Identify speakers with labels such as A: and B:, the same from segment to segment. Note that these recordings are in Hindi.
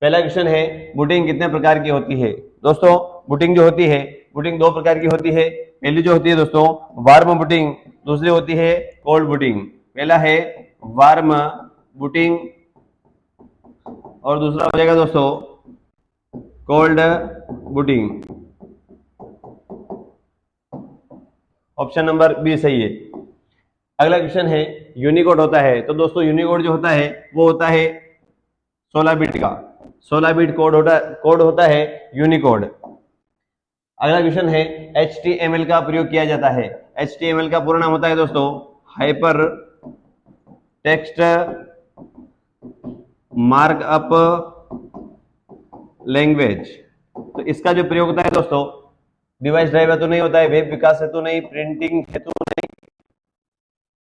A: पहला क्वेश्चन है बूटिंग कितने प्रकार की होती है। दोस्तों बूटिंग जो होती है, बूटिंग दो प्रकार की होती है। पहली जो होती है दोस्तों वार्म बूटिंग, दूसरी होती है कोल्ड बूटिंग। पहला है वार्म बूटिंग और दूसरा हो जाएगा दोस्तों cold booting. Option number B सही है। अगला क्वेश्चन है यूनिकोड होता है। तो दोस्तों यूनिकोड जो होता है वो होता है 16 बिट का। 16 बिट कोड होता है यूनिकोड। अगला क्वेश्चन है HTML का प्रयोग किया जाता है। HTML का पूरा नाम होता है दोस्तों हाइपर टेक्स्ट मार्कअप लैंग्वेज। तो इसका जो प्रयोग होता है दोस्तों डिवाइस ड्राइव हेतु नहीं होता है, वेब विकास हेतु नहीं, प्रिंटिंग हेतु नहीं।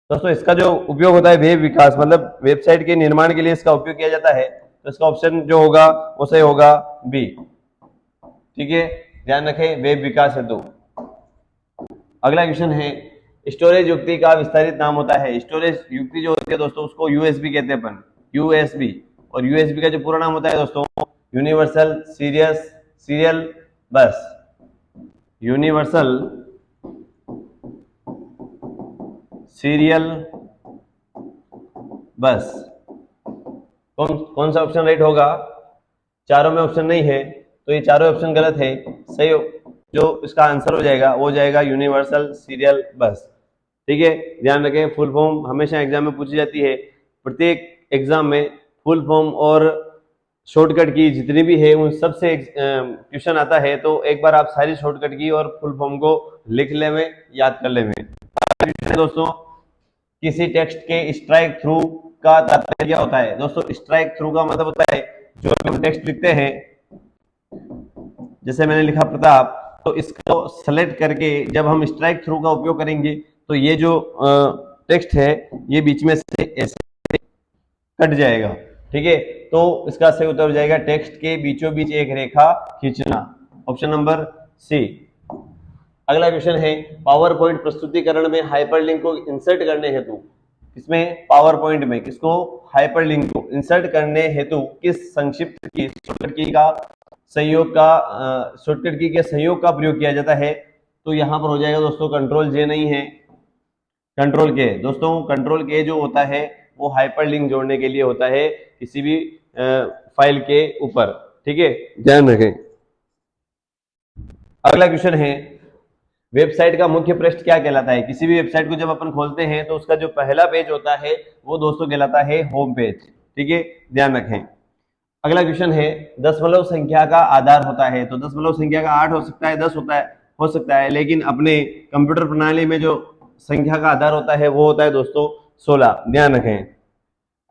A: दोस्तों इसका जो उपयोग होता है वेब विकास मतलब वेबसाइट के निर्माण के लिए इसका उपयोग किया जाता है। तो इसका ऑप्शन जो होगा वो सही होगा बी। ठीक है, ध्यान रखें वेब विकास हेतु। अगला क्वेश्चन है स्टोरेज युक्ति का विस्तारित नाम होता है। स्टोरेज युक्ति जो होती है दोस्तों उसको यूएसबी कहते हैं अपन, यूएसबी। और यूएसबी का जो पूरा नाम होता है दोस्तों यूनिवर्सल सीरियल बस। यूनिवर्सल सीरियल बस। कौन सा ऑप्शन राइट होगा? चारों में ऑप्शन नहीं है तो ये चारों ऑप्शन गलत है। सही जो इसका आंसर हो जाएगा वो जाएगा यूनिवर्सल सीरियल बस। ठीक है, ध्यान रखें फुल फॉर्म हमेशा एग्जाम में पूछी जाती है। प्रत्येक एग्जाम में फुल फॉर्म और शॉर्टकट की जितनी भी है उन सब से क्वेश्चन आता है। तो एक बार आप सारी शॉर्टकट की और फुल फॉर्म को लिख ले में, याद कर ले में। दोस्तों किसी टेक्स्ट के स्ट्राइक थ्रू का तात्पर्य क्या होता है? दोस्तों स्ट्राइक थ्रू का मतलब होता है जो हम टेक्स्ट लिखते हैं, जैसे मैंने लिखा प्रताप, तो इसको सेलेक्ट करके जब हम स्ट्राइक थ्रू का उपयोग करेंगे तो ये जो टेक्स्ट है ये बीच में से ऐसे कट जाएगा। ठीक है, तो इसका सही उत्तर हो जाएगा टेक्स्ट के बीचों बीच एक रेखा खींचना। Option number C. अगला क्वेश्चन है पावर पॉइंट प्रस्तुतिकरण में हाइपरलिंक को इंसर्ट करने हेतु, इसमें पावर पॉइंट में किसको हाइपरलिंक को इंसर्ट करने हेतु किस संक्षिप्त की शॉर्टकट की का शॉर्टकट की के सहयोग का प्रयोग किया जाता है? तो यहां पर हो जाएगा दोस्तों कंट्रोल जे नहीं है, कंट्रोल के। दोस्तों कंट्रोल के जो होता है वो हाइपरलिंक जोड़ने के लिए होता है किसी भी फाइल के ऊपर। ठीक है, ध्यान रखें। अगला क्वेश्चन है वेबसाइट का मुख्य पृष्ठ क्या कहलाता है? किसी भी वेबसाइट को जब अपन खोलते हैं तो उसका जो पहला पेज होता है वो दोस्तों कहलाता है होम पेज। ठीक है, ध्यान रखें। अगला क्वेश्चन है दशमलव संख्या का आधार होता है। तो दशमलव संख्या का 8 हो सकता है, 10 हो सकता है, लेकिन अपने कंप्यूटर प्रणाली में जो संख्या का आधार होता है वो होता है दोस्तों 16। ध्यान रखें।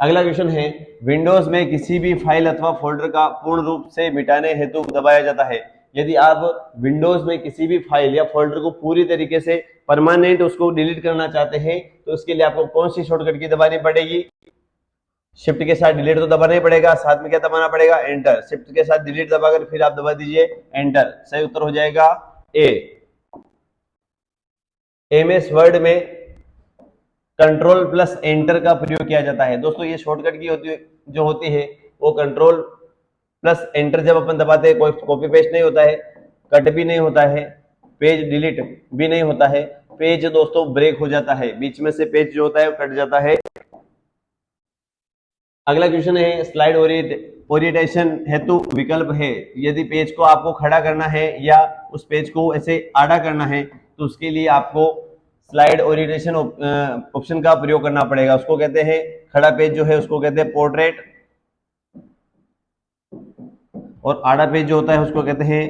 A: अगला क्वेश्चन है विंडोज में किसी भी फाइल अथवा फोल्डर का पूर्ण रूप से मिटाने हेतु दबाया जाता है। यदि आप विंडोज में किसी भी फाइल या फोल्डर को पूरी तरीके से परमानेंट उसको डिलीट करना चाहते हैं तो उसके लिए आपको कौन सी शॉर्टकट की दबानी पड़ेगी? शिफ्ट के साथ डिलीट तो दबाना ही पड़ेगा, साथ में क्या दबाना पड़ेगा? एंटर। शिफ्ट के साथ डिलीट दबाकर फिर आप दबा दीजिए एंटर। सही उत्तर हो जाएगा ए। एमएस वर्ड में कंट्रोल प्लस एंटर का प्रयोग किया जाता है। दोस्तों ये शॉर्टकट की जो होती है वो कंट्रोल प्लस एंटर जब अपन दबाते हैं कोई कॉपी पेस्ट नहीं होता है, कट भी नहीं होता है, पेज डिलीट भी नहीं होता है, पेज दोस्तों ब्रेक हो जाता है, बीच में से पेज जो होता है वो कट जाता है। अगला क्वेश्चन है स्लाइड ओरिएंटेशन हेतु विकल्प है। यदि पेज को आपको खड़ा करना है या उस पेज को ऐसे आड़ा करना है तो उसके लिए आपको स्लाइड ओरिएंटेशन ऑप्शन का प्रयोग करना पड़ेगा। उसको कहते हैं खड़ा पेज जो है उसको कहते हैं पोर्ट्रेट, और आड़ा पेज जो होता है उसको कहते हैं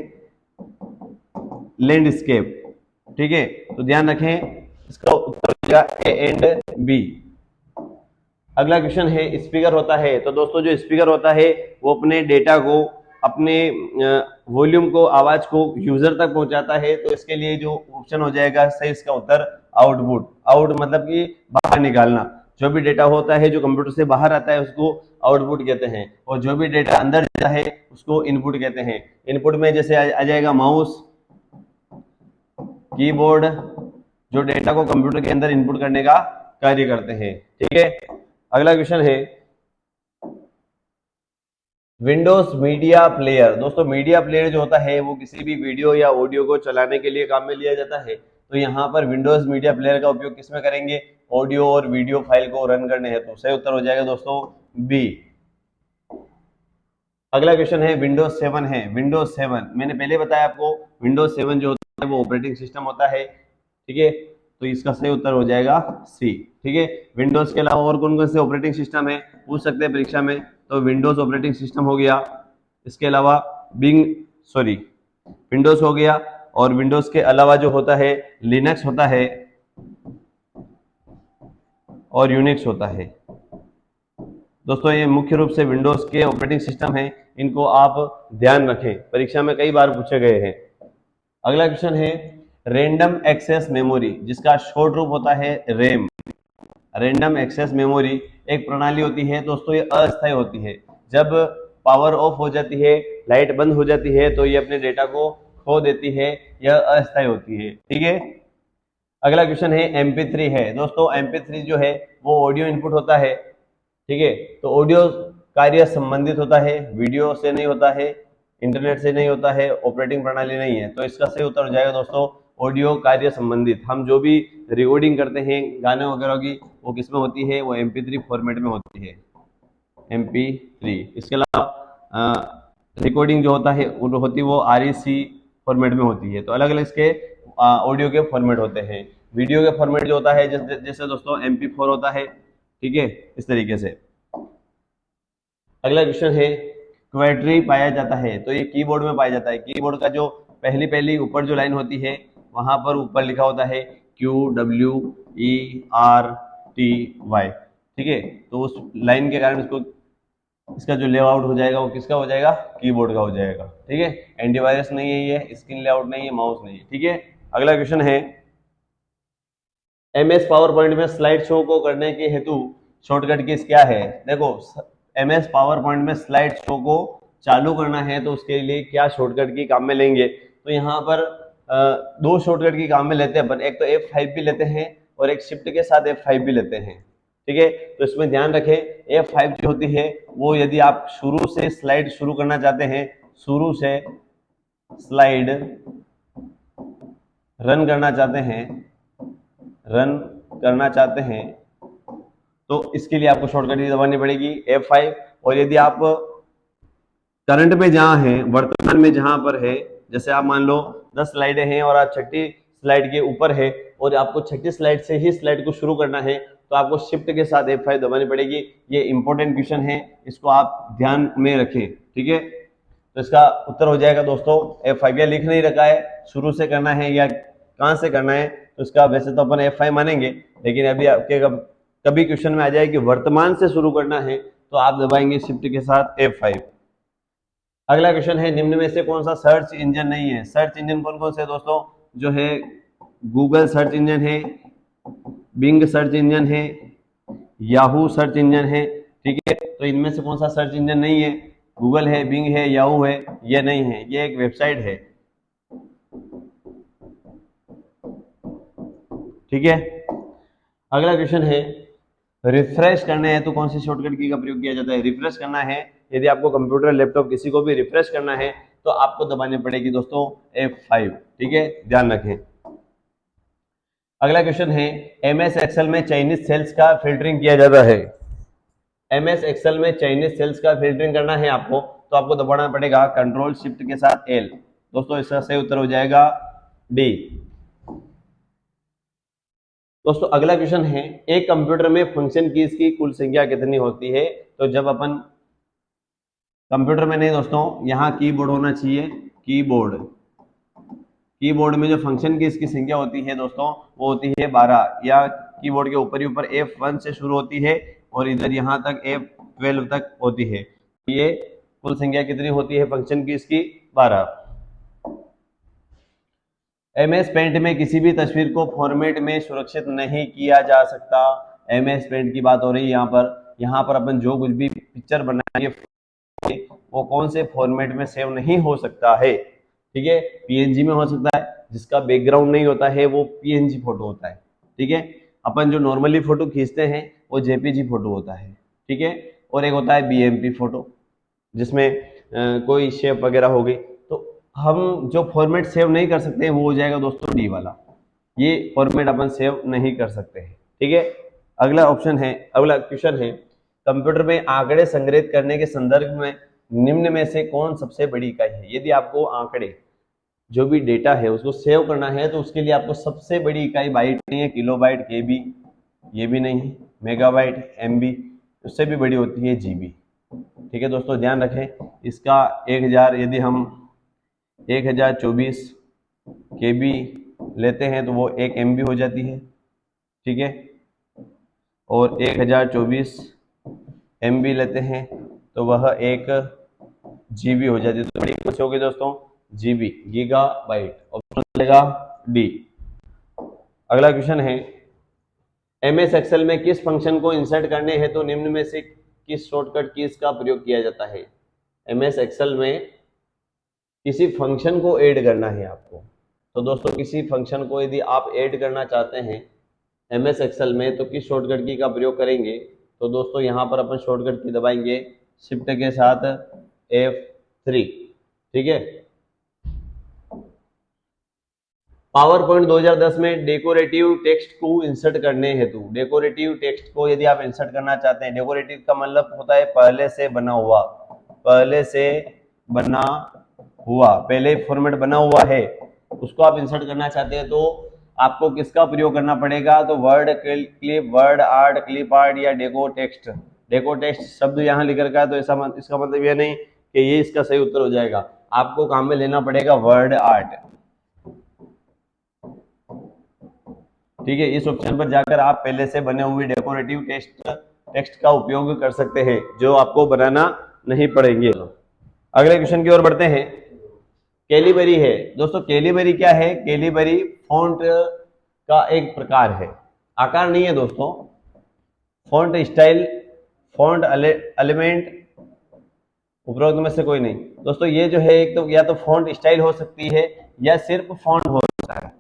A: लैंडस्केप। ठीक है, तो ध्यान रखें इसका उत्तर हो जाएगा ए एंड बी। अगला क्वेश्चन है स्पीकर होता है। तो दोस्तों जो स्पीकर होता है वो अपने डेटा को, अपने वॉल्यूम को, आवाज को यूजर तक पहुंचाता है। तो इसके लिए जो ऑप्शन हो जाएगा सही इसका उत्तर आउटपुट। आउट मतलब कि बाहर निकालना। जो भी डेटा होता है जो कंप्यूटर से बाहर आता है उसको आउटपुट कहते हैं, और जो भी डेटा अंदर जाता है उसको इनपुट कहते हैं। इनपुट में जैसे आ जाएगा माउस, कीबोर्ड, जो डेटा को कंप्यूटर के अंदर इनपुट करने का कार्य करते हैं। ठीक है, अगला क्वेश्चन है विंडोज मीडिया प्लेयर, दोस्तों मीडिया प्लेयर जो होता है वो किसी भी वीडियो या ऑडियो को चलाने के लिए काम में लिया जाता है। तो यहाँ पर विंडोज मीडिया प्लेयर का उपयोग किसमें करेंगे? ऑडियो और वीडियो फाइल को रन करने हेतु। सही उत्तर हो जाएगा दोस्तों बी। अगला क्वेश्चन है विंडोज 7 है। विंडोज 7 मैंने पहले बताया आपको, विंडोज 7 जो होता है वो ऑपरेटिंग सिस्टम होता है, ठीक है। तो इसका सही उत्तर हो जाएगा सी, ठीक है। विंडोज के अलावा और कौन कौन से ऑपरेटिंग सिस्टम है पूछ सकते हैं परीक्षा में, तो विंडोज ऑपरेटिंग सिस्टम हो गया, इसके अलावा विंडोज हो गया, और विंडोज के अलावा जो होता है लिनक्स होता है और यूनिक्स होता है। दोस्तों ये मुख्य रूप से विंडोज के ऑपरेटिंग सिस्टम है, इनको आप ध्यान रखें, परीक्षा में कई बार पूछे गए हैं। अगला क्वेश्चन है रैंडम एक्सेस मेमोरी, जिसका शॉर्ट रूप होता है रैम। रैंडम एक्सेस मेमोरी एक प्रणाली होती है दोस्तों, ये अस्थायी होती है। जब पावर ऑफ हो जाती है, लाइट बंद हो जाती है, तो ये अपने डेटा को खो देती है, यह अस्थायी होती है, ठीक है। अगला क्वेश्चन है MP3 है। दोस्तों MP3 जो है वो ऑडियो इनपुट होता है, ठीक है। तो ऑडियो कार्य संबंधित होता है, वीडियो से नहीं होता है, इंटरनेट से नहीं होता है, ऑपरेटिंग प्रणाली नहीं है। तो इसका सही उत्तर हो जाएगा दोस्तों ऑडियो कार्य संबंधित। हम जो भी रिकॉर्डिंग करते हैं गाने वगैरह की, वो किसमें होती है? वो MP3 फॉर्मेट में होती है, MP3। इसके अलावा रिकॉर्डिंग जो होता है वो होती है वो REC फॉर्मेट में होती है। तो अलग अलग इसके ऑडियो के फॉर्मेट होते हैं। वीडियो के फॉर्मेट जो होता है जैसे दोस्तों MP4 होता है, ठीक है, इस तरीके से। अगला क्वेश्चन है क्वेट्री पाया जाता है, तो ये कीबोर्ड में पाया जाता है। कीबोर्ड का जो पहली ऊपर जो लाइन होती है वहां पर ऊपर लिखा होता है QWERTY, ठीक है। तो उस लाइन के कारण इसका जो लेआउट हो जाएगा वो किसका हो जाएगा? कीबोर्ड का हो जाएगा, ठीक है। एंटीवायरस नहीं है, ये स्क्रीन लेआउट नहीं है, माउस नहीं है, ठीक है। अगला क्वेश्चन है MS पावर पॉइंट में स्लाइड शो को करने के हेतु शॉर्टकट कीज क्या है? देखो MS पावर पॉइंट में स्लाइड शो को चालू करना है तो उसके लिए क्या शॉर्टकट की काम में लेंगे? तो यहाँ पर दो शॉर्टकट की काम में लेते हैं अपन, एक तो F5 भी लेते हैं और एक शिफ्ट के साथ F5 भी लेते हैं, ठीक है। तो इसमें ध्यान रखें F5 जो होती है वो यदि आप शुरू से स्लाइड शुरू करना चाहते हैं, शुरू से स्लाइड रन करना चाहते हैं तो इसके लिए आपको शॉर्टकट की दबानी पड़ेगी F5। और यदि आप करंट में जहां है, वर्तमान में जहां पर है, जैसे आप मान लो 10 स्लाइडें हैं और आप 6ठी स्लाइड के ऊपर है और आपको 6ठी स्लाइड से ही स्लाइड को शुरू करना है, तो आपको शिफ्ट के साथ F5 दबानी पड़ेगी। ये इंपॉर्टेंट क्वेश्चन है, इसको आप ध्यान में रखें, ठीक है। तो इसका उत्तर हो जाएगा दोस्तों F5। या लिख नहीं रखा है, शुरू से करना है या कहां से करना है, तो इसका वैसे तो अपन F5 मानेंगे, लेकिन अभी आपके कभी क्वेश्चन में आ जाए कि वर्तमान से शुरू करना है तो आप दबाएंगे शिफ्ट के साथ F5। अगला क्वेश्चन है निम्न में से कौन सा सर्च इंजन नहीं है? सर्च इंजन कौन कौन से है दोस्तों? जो है गूगल सर्च इंजन है, बिंग सर्च इंजन है, याहू सर्च इंजन है, ठीक है। तो इनमें से कौन सा सर्च इंजन नहीं है? गूगल है, बिंग है, याहू है, ये नहीं है, ये एक वेबसाइट है, ठीक है। अगला क्वेश्चन है रिफ्रेश करने है तो कौन सी शॉर्टकट की का प्रयोग किया जाता है? रिफ्रेश करना है, यदि आपको कंप्यूटर लैपटॉप किसी को भी रिफ्रेश करना है तो आपको दबानी पड़ेगी दोस्तों F5, ठीक है, ध्यान रखें। अगला क्वेश्चन है MS एक्सेल में चाइनीज सेल्स का फिल्टरिंग किया जाता है। MS एक्सेल में चाइनीज सेल्स का फिल्टरिंग करना है आपको, तो आपको दबाना पड़ेगा कंट्रोल शिफ्ट के साथ L। दोस्तों इसका सही उत्तर हो जाएगा डी। दोस्तों अगला क्वेश्चन है एक कंप्यूटर में फंक्शन कीज की कुल संख्या कितनी होती है? तो जब अपन कंप्यूटर में नहीं दोस्तों, यहाँ कीबोर्ड होना चाहिए, कीबोर्ड में जो फंक्शन कीज की संख्या होती है दोस्तों वो होती है 12, या कीबोर्ड के ऊपर ही ऊपर F1 से शुरू होती है और इधर यहाँ तक F12 तक होती है। ये कुल संख्या कितनी होती है फंक्शन कीज की? 12। MS पेंट में किसी भी तस्वीर को फॉर्मेट में सुरक्षित नहीं किया जा सकता। MS पेंट की बात हो रही है यहाँ पर अपन जो कुछ भी पिक्चर बनाएंगे वो कौन से फॉर्मेट में सेव नहीं हो सकता है, ठीक है। PNG में हो सकता है, जिसका बैकग्राउंड नहीं होता है वो PNG फोटो होता है, ठीक है। अपन जो नॉर्मली फोटो खींचते हैं वो JPG फोटो होता है, ठीक है। और एक होता है BMP फोटो, जिसमें कोई शेप वगैरह हो गई, तो हम जो फॉर्मेट सेव नहीं कर सकते हैं वो हो जाएगा दोस्तों डी वाला, ये फॉर्मेट अपन सेव नहीं कर सकते हैं। ठीक है, अगला ऑप्शन है, अगला क्वेश्चन है, कंप्यूटर में आंकड़े संग्रहित करने के संदर्भ में निम्न में से कौन सबसे बड़ी इकाई है। यदि आपको आंकड़े जो भी डेटा है उसको सेव करना है तो उसके लिए आपको सबसे बड़ी इकाई बाइट नहीं है, किलोबाइट, केबी, ये भी नहीं है, मेगाबाइट, एमबी, उससे भी बड़ी होती है जीबी। ठीक है दोस्तों, ध्यान रखें इसका 1000, यदि हम 1024 केबी लेते हैं तो वो 1 एमबी हो जाती है। ठीक है, और 1024 एमबी लेते हैं तो वह 1 जीबी हो जाती है। तो बड़ी कौन सी होगी दोस्तों, जीबी, गीगाबाइट, ऑप्शन मिलेगा डी। अगला क्वेश्चन है, एमएस एक्सेल में किस फंक्शन को इंसर्ट करने हेतु निम्न में से किस शॉर्टकट कीज का प्रयोग किया जाता है। एमएस एक्सेल में किसी फंक्शन को ऐड करना है आपको, तो दोस्तों किसी फंक्शन को यदि आप ऐड करना चाहते हैं एमएस एक्सेल में तो किस शॉर्टकट की का प्रयोग करेंगे। तो दोस्तों यहाँ पर अपन शॉर्टकट की दबाएंगे शिफ्ट के साथ F3। ठीक है, पावर पॉइंट 2010 में डेकोरेटिव टेक्स्ट को इंसर्ट करने हेतु, डेकोरेटिव टेक्स्ट को यदि आप इंसर्ट करना चाहते हैं, डेकोरेटिव का मतलब होता है पहले से बना हुआ, पहले से बना हुआ, पहले फॉर्मेट बना हुआ है, उसको आप इंसर्ट करना चाहते हैं तो आपको किसका प्रयोग करना पड़ेगा। तो word clip, word art, clip art या डेको टेक्स्ट। डेको टेक्स्ट शब्द यहाँ लिख रखा है तो इसका मतलब यह नहीं कि ये इसका सही उत्तर हो जाएगा, आपको काम में लेना पड़ेगा वर्ड आर्ट। ठीक है, इस ऑप्शन पर जाकर आप पहले से बने हुए डेकोरेटिव टेक्स्ट का उपयोग कर सकते हैं जो आपको बनाना नहीं पड़ेंगे। अगले क्वेश्चन की ओर बढ़ते हैं, कैलिबरी है दोस्तों। कैलिबरी क्या है, कैलिबरी फॉन्ट का एक प्रकार है, आकार नहीं है दोस्तों, फॉन्ट स्टाइल, फॉन्ट एलिमेंट, उपरोक्त में से कोई नहीं दोस्तों। ये जो है एक तो या तो फॉन्ट स्टाइल हो सकती है या सिर्फ फॉन्ट हो सकता है,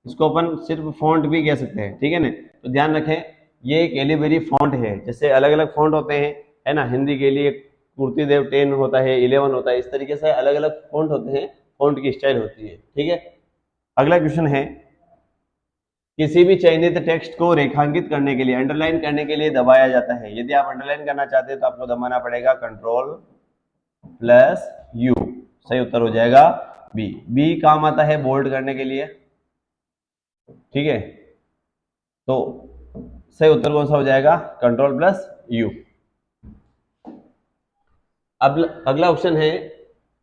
A: इसको अपन सिर्फ फॉन्ट भी कह सकते हैं। ठीक है ना, तो ध्यान रखें ये कैलिबरी फॉन्ट है, जैसे अलग अलग फॉन्ट होते हैं, है ना, हिंदी के लिए कुर्ती देव 10 होता है, 11 होता है, इस तरीके से अलग अलग फॉन्ट होते हैं, फॉन्ट की स्टाइल होती है। ठीक है, अगला क्वेश्चन है, किसी भी चयनित टेक्स्ट को रेखांकित करने के लिए, अंडरलाइन करने के लिए दबाया जाता है। यदि आप अंडरलाइन करना चाहते हैं तो आपको दबाना पड़ेगा Ctrl+U, सही उत्तर हो जाएगा बी। बी काम आता है बोल्ड करने के लिए। ठीक है, तो सही उत्तर कौन सा हो जाएगा, Ctrl+U। अब अगला ऑप्शन है,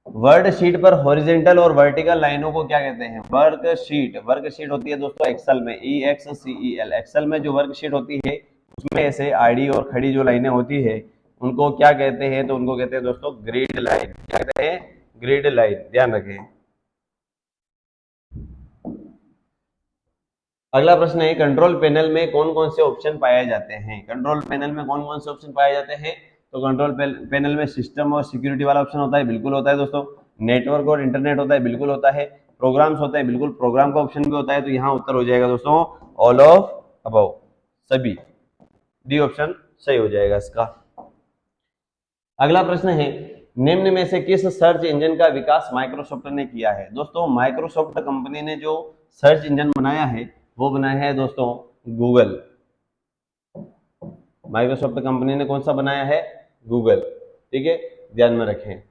A: वर्कशीट पर हॉरिजेंटल और वर्टिकल लाइनों को क्या कहते हैं। वर्कशीट, वर्कशीट होती है दोस्तों एक्सेल में, EXCEL, एक्सेल में जो वर्कशीट होती है उसमें ऐसे आड़ी और खड़ी जो लाइनें होती है उनको क्या कहते हैं, तो उनको कहते हैं दोस्तों ग्रिड लाइन। क्या कहते हैं, ग्रिड लाइन, ध्यान रखें। अगला प्रश्न है, कंट्रोल पैनल में कौन कौन से ऑप्शन पाए जाते हैं। कंट्रोल पैनल में कौन कौन से ऑप्शन पाए जाते हैं, तो कंट्रोल पैनल में सिस्टम और सिक्योरिटी वाला ऑप्शन होता है, बिल्कुल होता है दोस्तों। नेटवर्क और इंटरनेट होता है, बिल्कुल होता है। प्रोग्राम्स होते हैं, बिल्कुल प्रोग्राम का ऑप्शन भी होता है। तो यहाँ उत्तर हो जाएगा दोस्तों ऑल ऑफ अबव, सभी, डी ऑप्शन सही हो जाएगा इसका। अगला प्रश्न है, निम्न में से किस सर्च इंजन का विकास माइक्रोसॉफ्ट ने किया है। दोस्तों माइक्रोसॉफ्ट कंपनी ने जो सर्च इंजन बनाया है वो बनाया है दोस्तों गूगल। माइक्रोसॉफ्ट कंपनी ने कौन सा बनाया है, गूगल। ठीक है, ध्यान में रखें।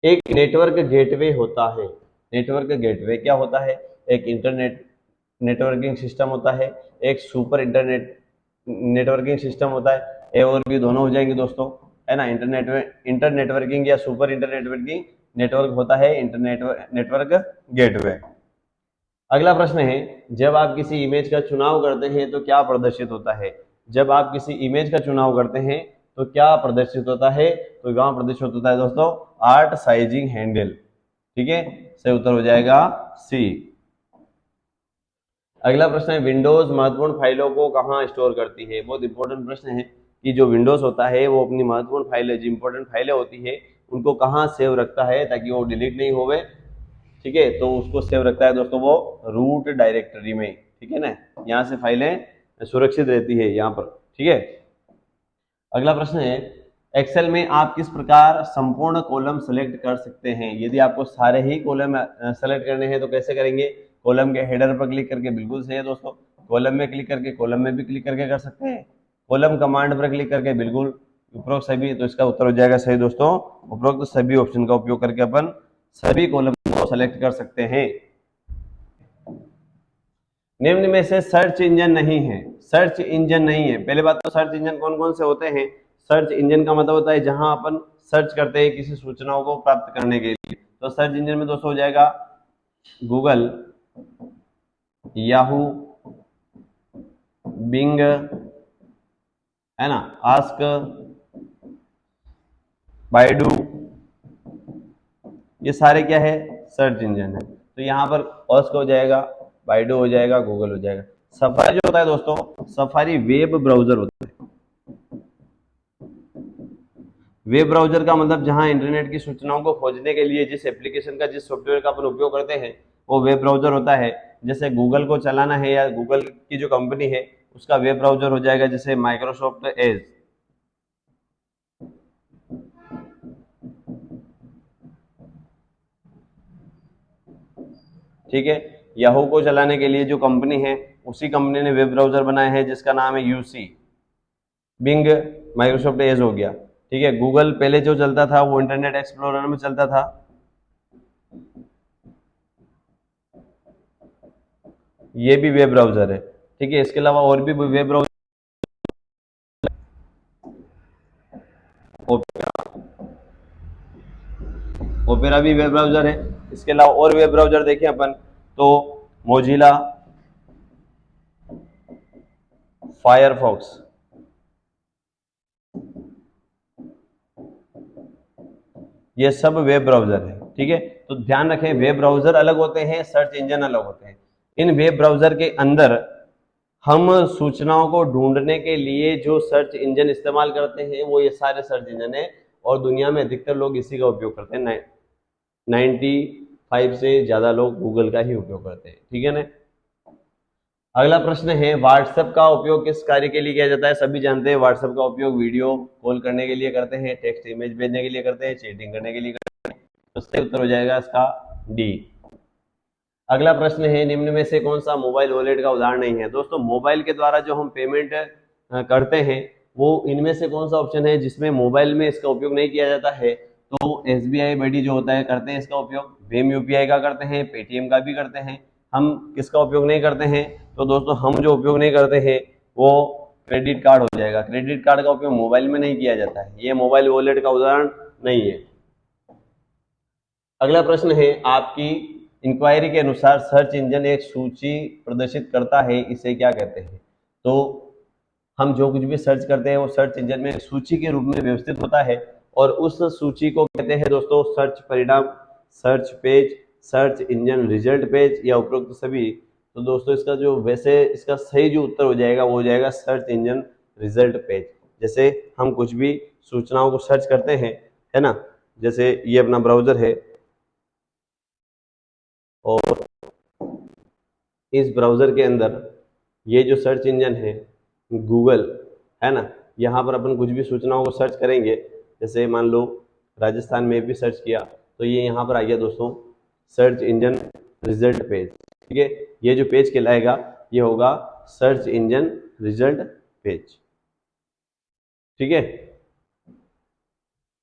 A: एक नेटवर्क गेटवे होता है, नेटवर्क गेटवे क्या होता है, एक इंटरनेट नेटवर्किंग सिस्टम होता है, एक सुपर इंटरनेट नेटवर्किंग सिस्टम होता है, ए और बी दोनों हो जाएंगे दोस्तों, है ना। इंटर नेटवर्किंग या सुपर इंटर नेटवर्किंग नेटवर्क होता है नेटवर्क गेटवे। अगला प्रश्न है, जब आप किसी इमेज का चुनाव करते हैं तो क्या प्रदर्शित होता है। जब आप किसी इमेज का चुनाव करते हैं तो क्या प्रदर्शित होता है, तो वहां प्रदर्शित होता है दोस्तों आर्ट साइजिंग हैंडल। ठीक है, सही उत्तर हो जाएगा सी। अगला प्रश्न है, विंडोज महत्वपूर्ण फाइलों को कहाँ स्टोर करती है। बहुत इंपॉर्टेंट प्रश्न है कि जो विंडोज होता है वो अपनी महत्वपूर्ण फाइलें, जो इंपॉर्टेंट फाइलें होती है उनको कहाँ सेव रखता है ताकि वो डिलीट नहीं होवे। ठीक है, तो उसको सेव रखता है दोस्तों वो रूट डायरेक्टरी में। ठीक है ना, यहाँ से फाइलें सुरक्षित रहती है यहाँ पर। ठीक है, अगला प्रश्न है, एक्सेल में आप किस प्रकार संपूर्ण कॉलम सेलेक्ट कर सकते हैं? यदि आपको सारे ही कॉलम सेलेक्ट करने हैं तो कैसे करेंगे? कॉलम के हेडर पर क्लिक करके, बिल्कुल सही है दोस्तों। कॉलम में क्लिक करके, कॉलम में भी क्लिक करके कर सकते हैं। कॉलम कमांड पर क्लिक करके, बिल्कुल उपरोक्त सभी, तो इसका उत्तर हो जाएगा सही दोस्तों। उपरोक्त सभी ऑप्शन का उपयोग करके अपन सभी कॉलम को सेलेक्ट कर सकते हैं। निम्न में से सर्च इंजन नहीं है। सर्च इंजन नहीं है, पहले बात तो सर्च इंजन कौन कौन से होते हैं? सर्च इंजन का मतलब होता है जहां अपन सर्च करते हैं किसी सूचनाओं को प्राप्त करने के लिए। तो सर्च इंजन में दोस्तों हो जाएगा गूगल, याहू, बिंग, है ना, आस्क, बाइडू, ये सारे क्या है? सर्च इंजन है। तो यहाँ पर आस्क हो जाएगा, बाइडू हो जाएगा, गूगल हो जाएगा। सफारी जो होता है दोस्तों, सफारी वेब ब्राउजर होता है। वेब ब्राउजर का मतलब जहां इंटरनेट की सूचनाओं को खोजने के लिए जिस एप्लीकेशन का, जिस सॉफ्टवेयर का अपन उपयोग करते हैं वो वेब ब्राउजर होता है। जैसे गूगल को चलाना है या गूगल की जो कंपनी है उसका वेब ब्राउजर हो जाएगा जैसे माइक्रोसॉफ्ट एज। ठीक है, याहू को चलाने के लिए जो कंपनी है उसी कंपनी ने वेब ब्राउजर बनाया है जिसका नाम है यूसी। बिंग माइक्रोसॉफ्ट एज हो गया। ठीक है, गूगल पहले जो चलता था वो इंटरनेट एक्सप्लोरर में चलता था, ये भी वेब ब्राउजर है। ठीक है, इसके अलावा और भी वेब ब्राउजर, ओपेरा भी वेब ब्राउजर है। इसके अलावा और वेब ब्राउजर देखें अपन तो मोजिला, फायरफॉक्स, ये सब वेब ब्राउजर है। ठीक है, तो ध्यान रखें वेब ब्राउजर अलग होते हैं, सर्च इंजन अलग होते हैं। इन वेब ब्राउजर के अंदर हम सूचनाओं को ढूंढने के लिए जो सर्च इंजन इस्तेमाल करते हैं वो ये सारे सर्च इंजन है, और दुनिया में अधिकतर लोग इसी का उपयोग करते हैं। 95 से ज्यादा लोग गूगल का ही उपयोग करते हैं। ठीक है ना। अगला प्रश्न है, व्हाट्सएप का उपयोग किस कार्य के लिए किया जाता है? सभी जानते हैं व्हाट्सएप का उपयोग वीडियो कॉल करने के लिए करते हैं, टेक्स्ट इमेज भेजने के लिए करते हैं, चैटिंग करने के लिए करते हैं। तो सही उत्तर हो जाएगा इसका डी। अगला प्रश्न है, निम्न में से कौन सा मोबाइल वॉलेट का उदाहरण नहीं है? दोस्तों मोबाइल के द्वारा जो हम पेमेंट करते हैं वो इनमें से कौन सा ऑप्शन है जिसमें मोबाइल में इसका उपयोग नहीं किया जाता है? तो एसबीआई बडी जो होता है करते हैं इसका उपयोग, भीम यूपीआई का करते हैं, पेटीएम का भी करते हैं। हम किसका उपयोग नहीं करते हैं? तो दोस्तों हम जो उपयोग नहीं करते हैं वो क्रेडिट कार्ड हो जाएगा। क्रेडिट कार्ड का उपयोग मोबाइल में नहीं किया जाता है, ये मोबाइल वॉलेट का उदाहरण नहीं है। अगला प्रश्न है, आपकी इंक्वायरी के अनुसार सर्च इंजन एक सूची प्रदर्शित करता है, इसे क्या कहते हैं? तो हम जो कुछ भी सर्च करते हैं वो सर्च इंजन में सूची के रूप में व्यवस्थित होता है, और उस सूची को कहते हैं दोस्तों सर्च परिणाम, search page, search engine result page या उपरोक्त सभी। तो दोस्तों इसका जो वैसे इसका सही जो उत्तर हो जाएगा वो हो जाएगा सर्च इंजन रिजल्ट पेज। जैसे हम कुछ भी सूचनाओं को सर्च करते हैं, है ना, जैसे ये अपना ब्राउजर है और इस ब्राउजर के अंदर ये जो सर्च इंजन है गूगल, है ना, यहाँ पर अपन कुछ भी सूचनाओं को सर्च करेंगे, जैसे मान लो राजस्थान में भी सर्च किया तो ये यहाँ पर आ गया दोस्तों सर्च इंजन रिजल्ट पेज। ठीक है, ये जो पेज कहलाएगा ये होगा सर्च इंजन रिजल्ट पेज। ठीक है,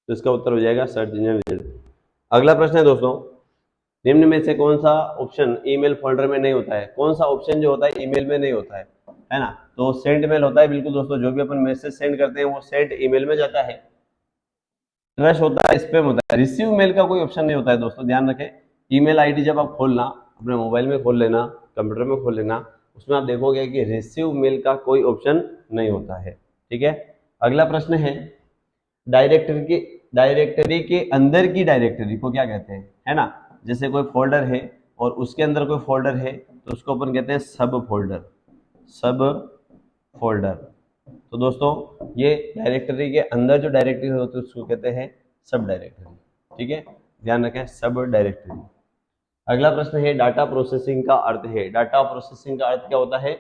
A: तो इसका उत्तर हो जाएगा सर्च इंजन रिजल्ट। अगला प्रश्न है दोस्तों, निम्न में से कौन सा ऑप्शन ईमेल फोल्डर में नहीं होता है? कौन सा ऑप्शन जो होता है ईमेल में नहीं होता है ना? तो सेंड मेल होता है, बिल्कुल दोस्तों, जो भी अपन मैसेज सेंड करते हैं वो सेंड ईमेल में जाता है। रश होता है, स्पैम होता है, रिसीव मेल का कोई ऑप्शन नहीं होता है दोस्तों, ध्यान रखें। ईमेल आईडी जब आप खोलना अपने मोबाइल में खोल लेना, कंप्यूटर में खोल लेना, उसमें आप देखोगे कि रिसीव मेल का कोई ऑप्शन नहीं होता है। ठीक है, अगला प्रश्न है, डायरेक्टरी के अंदर की डायरेक्टरी को क्या कहते हैं? है ना, जैसे कोई फोल्डर है और उसके अंदर कोई फोल्डर है तो उसको अपन कहते हैं सब फोल्डर। सब फोल्डर। तो दोस्तों ये डायरेक्टरी के अंदर जो डायरेक्टरी होती है उसको कहते हैं सब डायरेक्टरी। ठीक है, ध्यान रखें, सब डायरेक्टरी। अगला प्रश्न है, डाटा प्रोसेसिंग का अर्थ है। डाटा प्रोसेसिंग का अर्थ क्या होता है?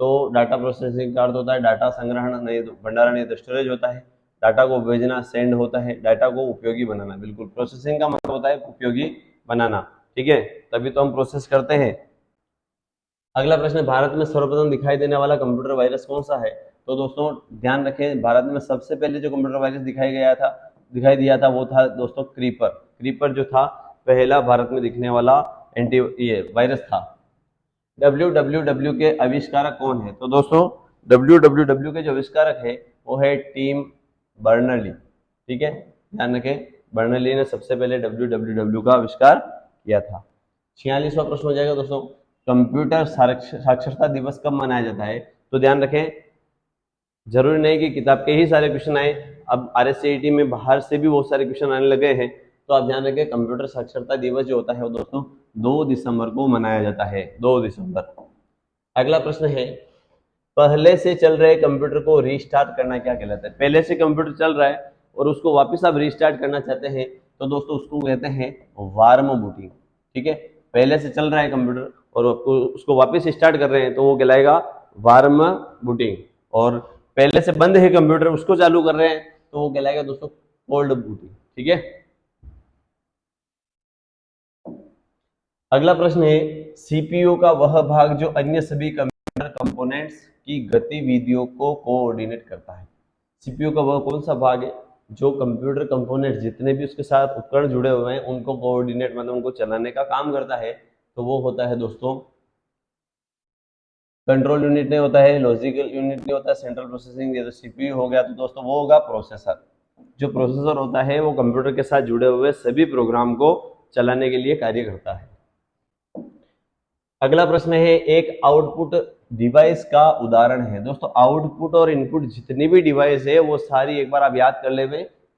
A: तो डाटा प्रोसेसिंग का अर्थ होता है डाटा संग्रहण, नहीं तो भंडारण नहीं तो स्टोरेज होता है। डाटा को भेजना, सेंड होता है। डाटा को उपयोगी बनाना, बिल्कुल प्रोसेसिंग का मतलब होता है उपयोगी बनाना, ठीक है, तभी तो हम प्रोसेस करते हैं। अगला प्रश्न, भारत में सर्वप्रथम दिखाई देने वाला कंप्यूटर वायरस कौन सा है? तो दोस्तों ध्यान रखें, भारत में सबसे पहले जो कंप्यूटर वायरस दिखाई दिया था वो था दोस्तों क्रीपर। क्रीपर जो था पहला भारत में दिखने वाला ये वायरस था। WWW के आविष्कारक कौन है? तो दोस्तों WWW के जो आविष्कारक है वो है टिम बर्नर्ली, ठीक है, ध्यान रखें, बर्नर्ली ने सबसे पहले WWW का आविष्कार किया था। 46वां प्रश्न हो जाएगा दोस्तों, कंप्यूटर साक्षरता दिवस कब मनाया जाता है? तो ध्यान रखें, जरूरी नहीं कि किताब के ही सारे क्वेश्चन आए, अब RSCET में बाहर से भी बहुत सारे क्वेश्चन आने लगे हैं, तो आप ध्यान रखें कंप्यूटर साक्षरता दिवस जो होता है वो दोस्तों 2 दिसंबर को मनाया जाता है, 2 दिसंबर। अगला प्रश्न है, पहले से चल रहे कंप्यूटर को रीस्टार्ट करना क्या कहलाता है? पहले से कंप्यूटर चल रहा है और उसको वापस आप रीस्टार्ट करना चाहते हैं तो दोस्तों उसको कहते हैं वार्म बूटिंग, ठीक है, पहले से चल रहा है कंप्यूटर और उसको वापस स्टार्ट कर रहे हैं तो वो कहलाएगा वार्म बूटिंग, और पहले से बंद है कंप्यूटर उसको चालू कर रहे हैं तो वो कहलाएगा दोस्तों कोल्ड बूटिंग, ठीक है। अगला प्रश्न है, CPU का वह भाग जो अन्य सभी कंप्यूटर कंपोनेंट्स की गतिविधियों को कोऑर्डिनेट करता है। CPU का वह कौन सा भाग है जो कंप्यूटर कंपोनेंट जितने भी उसके साथ उपकरण जुड़े हुए हैं उनको कोऑर्डिनेट मतलब उनको चलाने का काम करता है? तो वो होता है दोस्तों कंट्रोल यूनिट नहीं होता है, लॉजिकल यूनिट नहीं होता, सेंट्रल प्रोसेसिंग, ये तो CPU हो गया, तो दोस्तों वो होगा प्रोसेसर। जो प्रोसेसर होता है वो कंप्यूटर के साथ जुड़े हुए सभी प्रोग्राम को चलाने के लिए कार्य करता है। अगला प्रश्न है, एक आउटपुट डिवाइस का उदाहरण है। दोस्तों आउटपुट और इनपुट जितनी भी डिवाइस है वो सारी एक बार आप याद कर ले,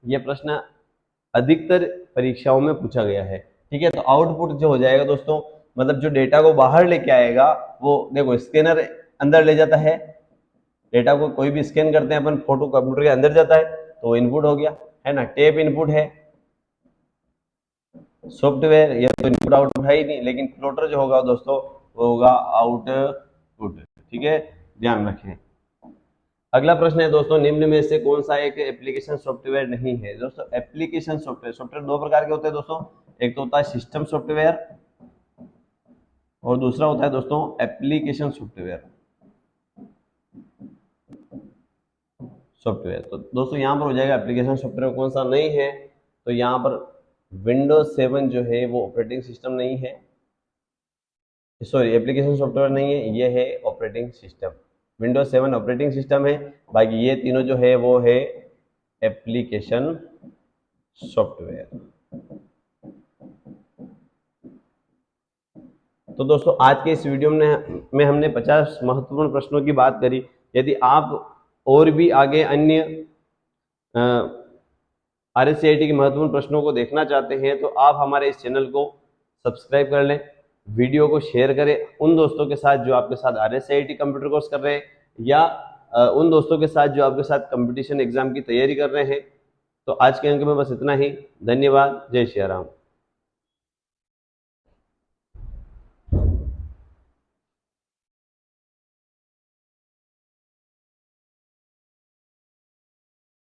A: ये प्रश्न अधिकतर परीक्षाओं में पूछा गया है, ठीक है। तो आउटपुट जो हो जाएगा दोस्तों मतलब जो डेटा को बाहर लेके आएगा, वो देखो स्कैनर अंदर ले जाता है डेटा को, कोई भी स्कैन करते हैं अपन, फोटो कंप्यूटर के अंदर जाता है तो इनपुट हो गया, है ना, टेप इनपुट है, सॉफ्टवेयर ये तो इनपुट आउटपुट है ही नहीं, लेकिन प्लॉटर जो होगा दोस्तों वो होगा आउटपुट, ठीक है, ध्यान रखें। अगला प्रश्न है दोस्तों, निम्न में से कौन सा एक एप्लीकेशन सॉफ्टवेयर नहीं है? दोस्तों एप्लीकेशन सॉफ्टवेयर 2 प्रकार के होते हैं दोस्तों, एक तो होता है सिस्टम सॉफ्टवेयर और दूसरा होता है दोस्तों एप्लीकेशन सॉफ्टवेयर। तो दोस्तों यहाँ पर हो जाएगा एप्लीकेशन सॉफ्टवेयर कौन सा नहीं है, तो यहाँ पर विंडोज 7 जो है वो ऑपरेटिंग सिस्टम नहीं है, सॉरी एप्लीकेशन सॉफ्टवेयर नहीं है, ये है operating system. Windows 7 operating system है, बाकी ये तीनों जो है वो है एप्लीकेशन सॉफ्टवेयर। तो दोस्तों आज के इस वीडियो में हमने 50 महत्वपूर्ण प्रश्नों की बात करी। यदि आप और भी आगे अन्य RSCET के महत्वपूर्ण प्रश्नों को देखना चाहते हैं तो आप हमारे इस चैनल को सब्सक्राइब कर लें, वीडियो को शेयर करें उन दोस्तों के साथ जो आपके साथ RSCET कंप्यूटर कोर्स कर रहे हैं या उन दोस्तों के साथ जो आपके साथ कंपटीशन एग्जाम की तैयारी कर रहे हैं। तो आज के अंक में बस इतना ही, धन्यवाद, जय श्री राम।